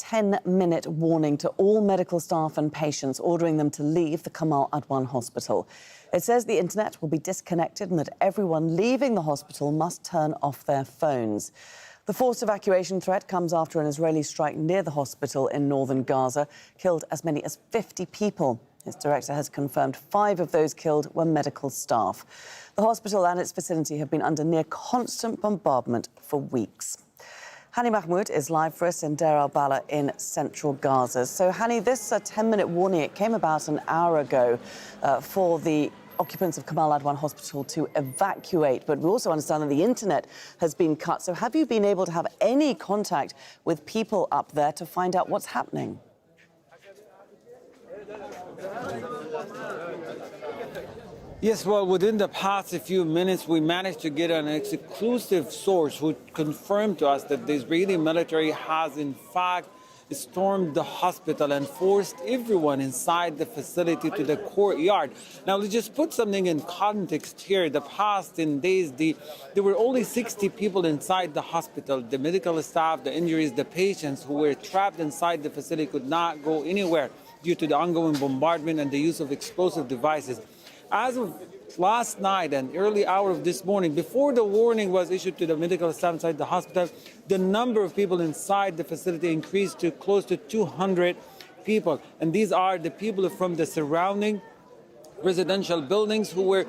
10-minute warning to all medical staff and patients, ordering them to leave the Kamal Adwan Hospital. It says the internet will be disconnected and that everyone leaving the hospital must turn off their phones. The forced evacuation threat comes after an Israeli strike near the hospital in northern Gaza killed as many as 50 people. Its director has confirmed 5 of those killed were medical staff. The hospital and its vicinity have been under near constant bombardment for weeks. Hani Mahmoud is live for us in Deir al-Balah in central Gaza. So, Hani, this 10-minute warning, it came about an hour ago for the occupants of Kamal Adwan Hospital to evacuate. But we also understand that the internet has been cut. So have you been able to have any contact with people up there to find out what's happening? Yes, well, within the past few minutes, we managed to get an exclusive source who confirmed to us that the Israeli military has, in fact, stormed the hospital and forced everyone inside the facility to the courtyard. Now, let's just put something in context here. The past 10 days, there were only 60 people inside the hospital. The medical staff, the injuries, the patients who were trapped inside the facility could not go anywhere due to the ongoing bombardment and the use of explosive devices. As of last night and early hour of this morning, before the warning was issued to the medical staff inside the hospital, the number of people inside the facility increased to close to 200 people. And these are the people from the surrounding residential buildings who were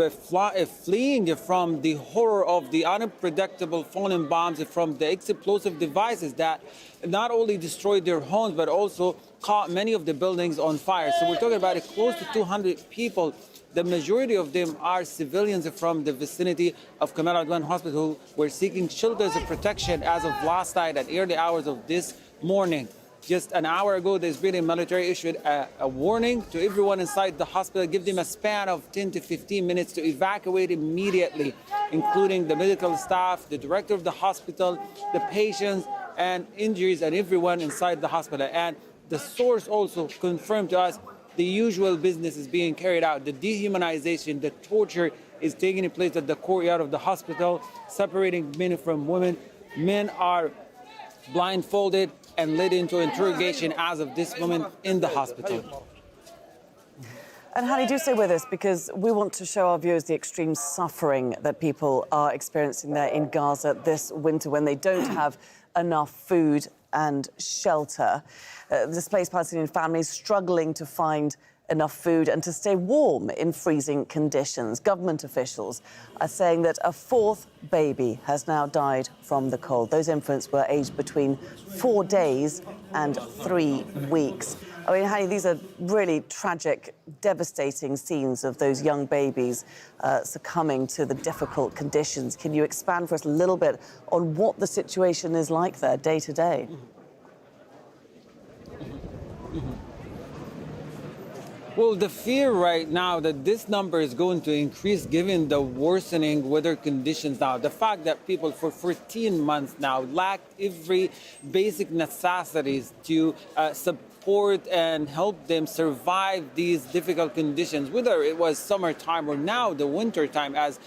fleeing from the horror of the unpredictable falling bombs, from the explosive devices that not only destroyed their homes, but also caught many of the buildings on fire. So we're talking about close to 200 people. The majority of them are civilians from the vicinity of Kamal Adwan Hospital who were seeking shelters of protection as of last night at early hours of this morning. Just an hour ago, the Israeli military issued a warning to everyone inside the hospital, give them a span of 10 to 15 minutes to evacuate immediately, including the medical staff, the director of the hospital, the patients and injuries, and everyone inside the hospital. And the source also confirmed to us the usual business is being carried out. The dehumanization, the torture is taking place at the courtyard of the hospital, separating men from women. Men are blindfolded and led into interrogation as of this moment in the hospital. And Hani, do stay with us, because we want to show our viewers the extreme suffering that people are experiencing there in Gaza this winter when they don't have enough food and shelter. Displaced Palestinian families struggling to find enough food and to stay warm in freezing conditions. Government officials are saying that a 4th baby has now died from the cold. Those infants were aged between 4 days and 3 weeks. I mean, Hani, these are really tragic, devastating scenes of those young babies succumbing to the difficult conditions. Can you expand for us a little bit on what the situation is like there day to day? Well, the fear right now that this number is going to increase given the worsening weather conditions now. The fact that people for 14 months now lacked every basic necessities to support and help them survive these difficult conditions, whether it was summertime or now the winter time, as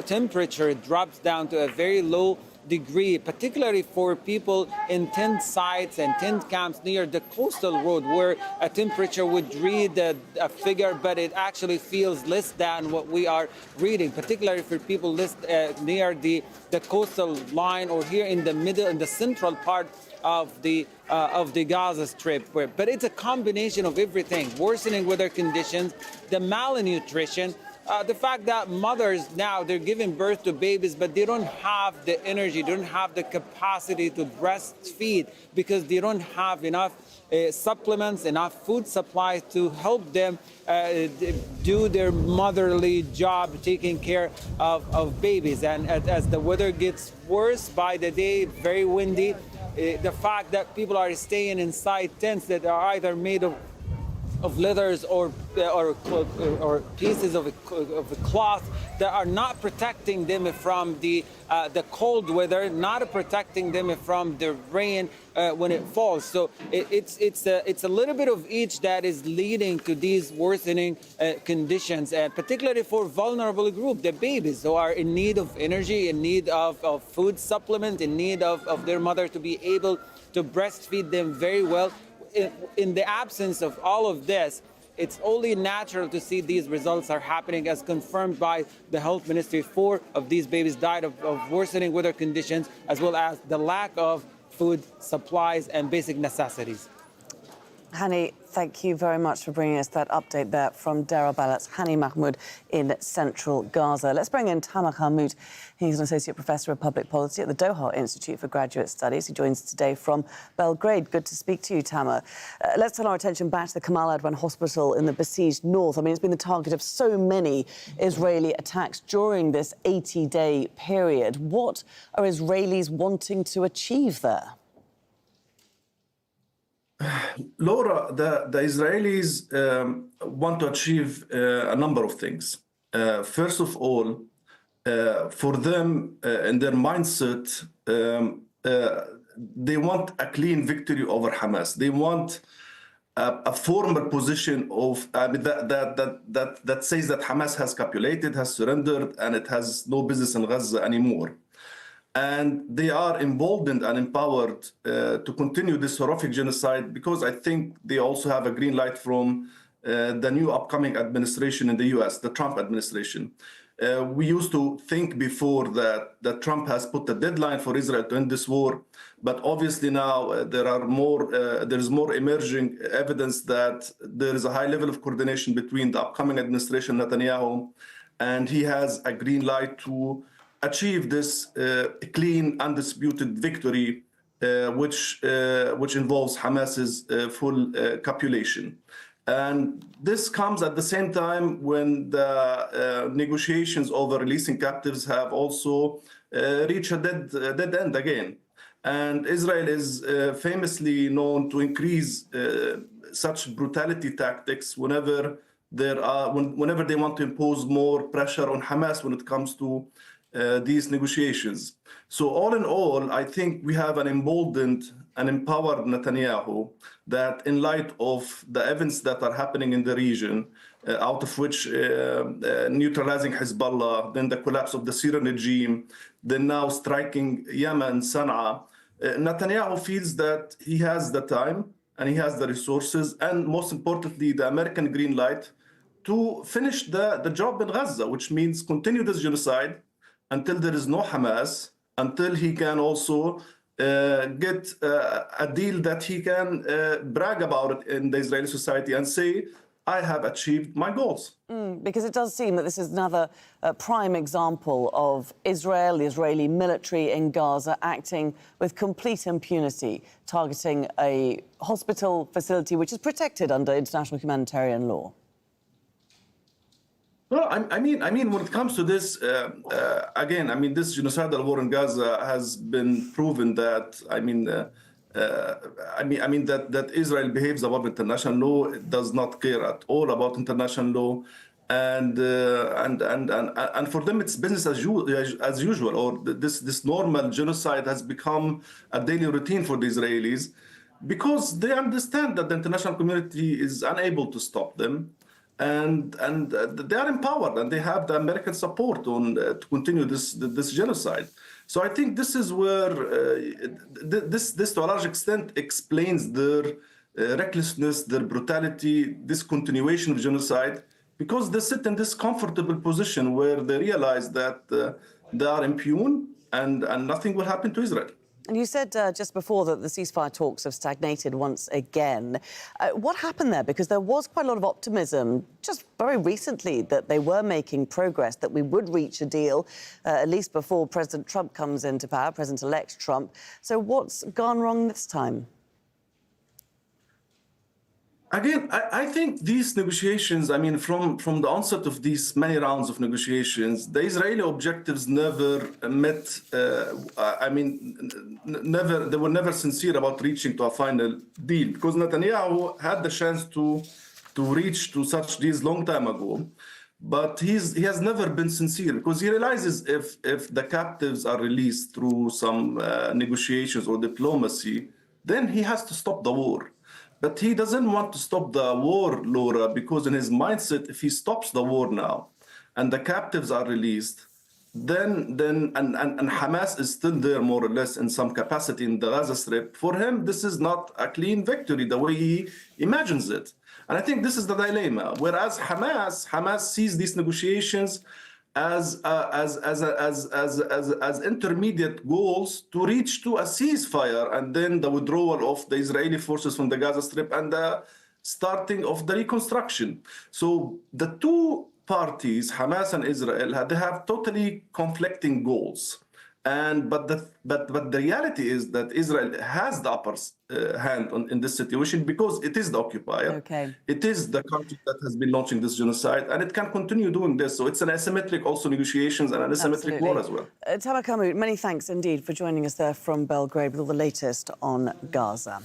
temperature drops down to a very low degree, particularly for people in tent sites and tent camps near the coastal road, where a temperature would read a figure, but it actually feels less than what we are reading, particularly for people near the coastal line or here in the middle, in the central part of the Gaza Strip. But it's a combination of everything: worsening weather conditions, the malnutrition, the fact that mothers now, they're giving birth to babies, but they don't have the energy, they don't have the capacity to breastfeed because they don't have enough supplements, enough food supplies to help them do their motherly job, taking care of babies. And as the weather gets worse by the day, very windy, the fact that people are staying inside tents that are either made of of leathers or pieces of a cloth that are not protecting them from the cold weather, not protecting them from the rain when it falls. So it's a little bit of each that is leading to these worsening conditions, and particularly for vulnerable group, the babies who are in need of energy, in need of food supplement, in need of their mother to be able to breastfeed them very well. In the absence of all of this, it's only natural to see these results are happening, as confirmed by the health ministry. 4 of these babies died of worsening weather conditions, as well as the lack of food supplies and basic necessities. Hani, thank you very much for bringing us that update there from Deir al-Balat's Hani Mahmoud in central Gaza. Let's bring in Tamer Hammoud. He's an associate professor of public policy at the Doha Institute for Graduate Studies. He joins us today from Belgrade. Good to speak to you, Tamer. Let's turn our attention back to the Kamal Adwan Hospital in the besieged north. I mean, it's been the target of so many Israeli attacks during this 80-day period. What are Israelis wanting to achieve there? Laura, the Israelis want to achieve a number of things. First of all, for them, in their mindset, they want a clean victory over Hamas. They want a former position of that says that Hamas has capitulated, has surrendered, and it has no business in Gaza anymore. And they are emboldened and empowered to continue this horrific genocide, because I think they also have a green light from the new upcoming administration in the US, the Trump administration. We used to think before that Trump has put a deadline for Israel to end this war, but obviously now there is more emerging evidence that there is a high level of coordination between the upcoming administration, Netanyahu, and he has a green light to achieve this clean, undisputed victory, which involves Hamas's full capitulation. And this comes at the same time when the negotiations over releasing captives have also reached a dead end again. And Israel is famously known to increase such brutality tactics whenever they want to impose more pressure on Hamas when it comes to these negotiations. So all in all, I think we have an emboldened and empowered Netanyahu that, in light of the events that are happening in the region, out of which neutralizing Hezbollah, then the collapse of the Syrian regime, then now striking Yemen, Sana'a, Netanyahu feels that he has the time and he has the resources, and most importantly, the American green light to finish the job in Gaza, which means continue this genocide until there is no Hamas, until he can also get a deal that he can brag about it in the Israeli society and say, I have achieved my goals. Because it does seem that this is another prime example of Israel, the Israeli military in Gaza, acting with complete impunity, targeting a hospital facility which is protected under international humanitarian law. Well, I mean, when it comes to this, again, I mean, this genocidal war in Gaza has been proven that, that Israel behaves above international law. It does not care at all about international law, and for them it's business as usual, or this normal genocide has become a daily routine for the Israelis, because they understand that the international community is unable to stop them. And they are empowered, and they have the American support to continue this genocide. So I think this is where this to a large extent explains their recklessness, their brutality, this continuation of genocide, because they sit in this comfortable position where they realize that they are impune and nothing will happen to Israel. And you said just before that the ceasefire talks have stagnated once again. What happened there? Because there was quite a lot of optimism just very recently that they were making progress, that we would reach a deal, at least before President Trump comes into power, President-elect Trump. So what's gone wrong this time? Again, I think these negotiations, I mean, from the onset of these many rounds of negotiations, the Israeli objectives never met, they were never sincere about reaching to a final deal, because Netanyahu had the chance to to reach to such deals long time ago. But he has never been sincere, because he realizes if the captives are released through some negotiations or diplomacy, then he has to stop the war. But he doesn't want to stop the war, Laura, because in his mindset, if he stops the war now and the captives are released, then Hamas is still there more or less in some capacity in the Gaza Strip. For him, this is not a clean victory the way he imagines it. And I think this is the dilemma. Whereas Hamas sees these negotiations as intermediate goals to reach to a ceasefire, and then the withdrawal of the Israeli forces from the Gaza Strip and the starting of the reconstruction. So the two parties, Hamas and Israel, they have totally conflicting goals. But the reality is that Israel has the upper hand in this situation because it is the occupier. Okay. It is the country that has been launching this genocide, and it can continue doing this. So it's an asymmetric also negotiations and an asymmetric war as well. Tamer Kamou, many thanks indeed for joining us there from Belgrade with all the latest on Gaza.